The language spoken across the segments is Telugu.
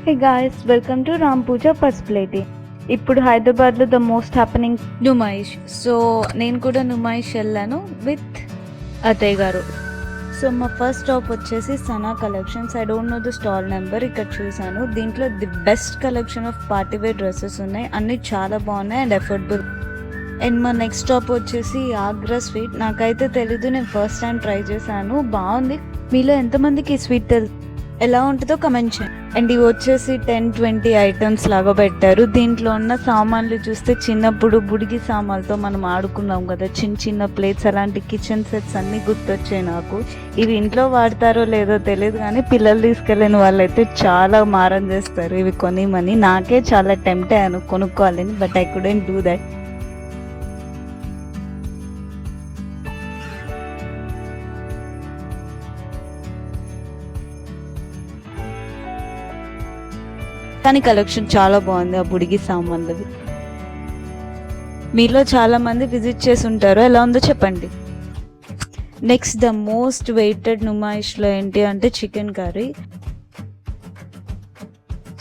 Hey guys, welcome to Ram Pooja పర్స్ప్లేటీ. ఇప్పుడు హైదరాబాద్లో the most happening Numaish. So నేను కూడా నుమాయిష్ వెళ్ళాను విత్ అత్తయ్య గారు. సో మా ఫస్ట్ స్టాప్ వచ్చేసి Sana collections. I don't know the stall number. ఇక్కడ చూసాను, దీంట్లో the best collection of party wear dresses ఉన్నాయి. అన్నీ చాలా బాగున్నాయి అండ్ అఫోర్డబుల్. అండ్ మా నెక్స్ట్ స్టాప్ వచ్చేసి ఆగ్రా స్వీట్. నాకైతే తెలీదు, నేను ఫస్ట్ టైం ట్రై చేశాను, బాగుంది. మీలో ఎంతమందికి ఈ స్వీట్ ఎలా ఉంటుందో కమెంట్ చేయండి. అండ్ ఇవి వచ్చేసి 10-20 ఐటమ్స్ లాగా పెట్టారు. దీంట్లో ఉన్న సామాన్లు చూస్తే చిన్నప్పుడు బుడిగి సామాన్లతో మనం ఆడుకున్నాం కదా, చిన్న చిన్న ప్లేట్స్, అలాంటి కిచెన్ సెట్స్ అన్నీ గుర్తొచ్చాయి నాకు. ఇవి ఇంట్లో వాడతారో లేదో తెలియదు, కానీ పిల్లలు తీసుకెళ్ళిన వాళ్ళైతే చాలా మారం చేస్తారు ఇవి కొనిమని. నాకే చాలా టెంప్ట్ అయ్యాను కొనుక్కోవాలని, but I couldn't do that. కానీ కలెక్షన్ చాలా బాగుంది ఆ బుడిగి సామాన్లవి. మీలో చాలా మంది విజిట్ చేసి ఉంటారు, ఎలా ఉందో చెప్పండి. నెక్స్ట్ ద మోస్ట్ వెయిటెడ్ నుమాయిష్లో ఏంటి అంటే చికెన్ కర్రీ.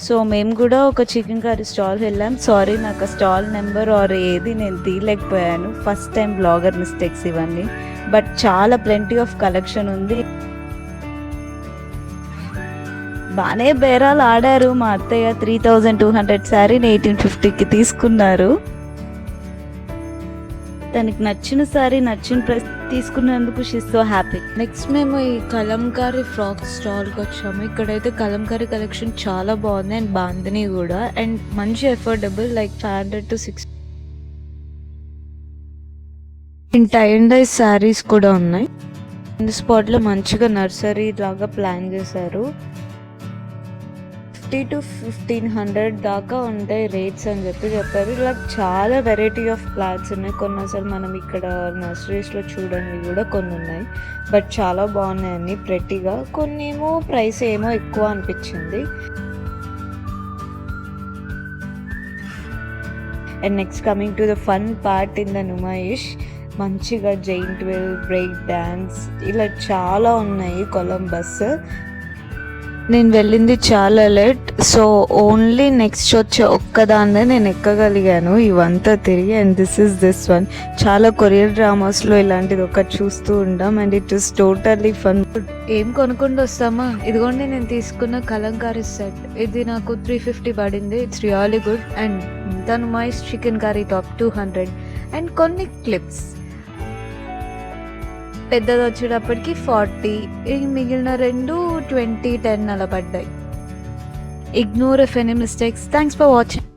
సో మేము కూడా ఒక చికెన్ కర్రీ స్టాల్ వెళ్ళాం. సారీ, నాకు స్టాల్ నెంబర్ ఆర్ ఏది నేను తీయలేకపోయాను. ఫస్ట్ టైం బ్లాగర్ మిస్టేక్స్ ఇవన్నీ. బట్ చాలా ప్లెంటీ ఆఫ్ కలెక్షన్ ఉంది. బాగానే బేరాలు ఆడారు. మా అత్తయ్య 3200 శారీని 1850కి తీసుకున్నారు. తనకి నచ్చిన శారీ నచ్చిన ప్రైస్ తీసుకున్నందుకు షీ సో హ్యాపీ. నెక్స్ట్ మేము ఈ కలంకారీ ఫ్రాక్ స్టాల్కి వచ్చాము. ఇక్కడైతే కలంకారీ కలెక్షన్ చాలా బాగుంది అండ్ బాందిని కూడా, అండ్ మంచి affordable, like 500 to 600. Tie and dye saris కూడా ఉన్నాయి. ఈ స్పాట్లో మంచిగా నర్సరీ లాగా ప్లాన్ చేశారు. 50 to 1500 దాకా ఉంటాయి రేట్స్ అని చెప్పారు. ఇలా చాలా వెరైటీ ఆఫ్ క్లాత్స్ ఉన్నాయి. కొన్ని అసలు మనం ఇక్కడ నర్సరీస్లో చూడనివి కూడా కొన్ని ఉన్నాయి, బట్ చాలా బాగున్నాయి అన్ని ప్రెట్టీగా. కొన్ని ఏమో ప్రైస్ ఏమో ఎక్కువ అనిపించింది. And next coming to the fun part in the Numaish. మంచిగా జైంట్ వీల్, బ్రేక్ డ్యాన్స్, ఇలా చాలా ఉన్నాయి. కొలంబస్ నేను వెళ్ళింది చాలా లేట్, సో ఓన్లీ నెక్స్ట్ వచ్చే ఒక్కదాన్నే నేను ఎక్కగలిగాను ఇవంతా తిరిగి. And this one. చాలా కొరియర్ డ్రామాస్లో ఇలాంటిది ఒకటి చూస్తూ ఉంటాం and it is totally fun. ఏం కొనుక్కుంటూ వస్తామా, ఇదిగోండి నేను తీసుకున్న కలంకారీ సెట్. ఇది నాకు 350 పడింది. It's really good. And the Numaish chicken curry top 200. And కొన్ని క్లిప్స్ పెద్దది వచ్చేటప్పటికి 40, మిగిలిన 2 20, 10 అలా పడ్డాయి. Ignore if any mistakes. Thanks for watching.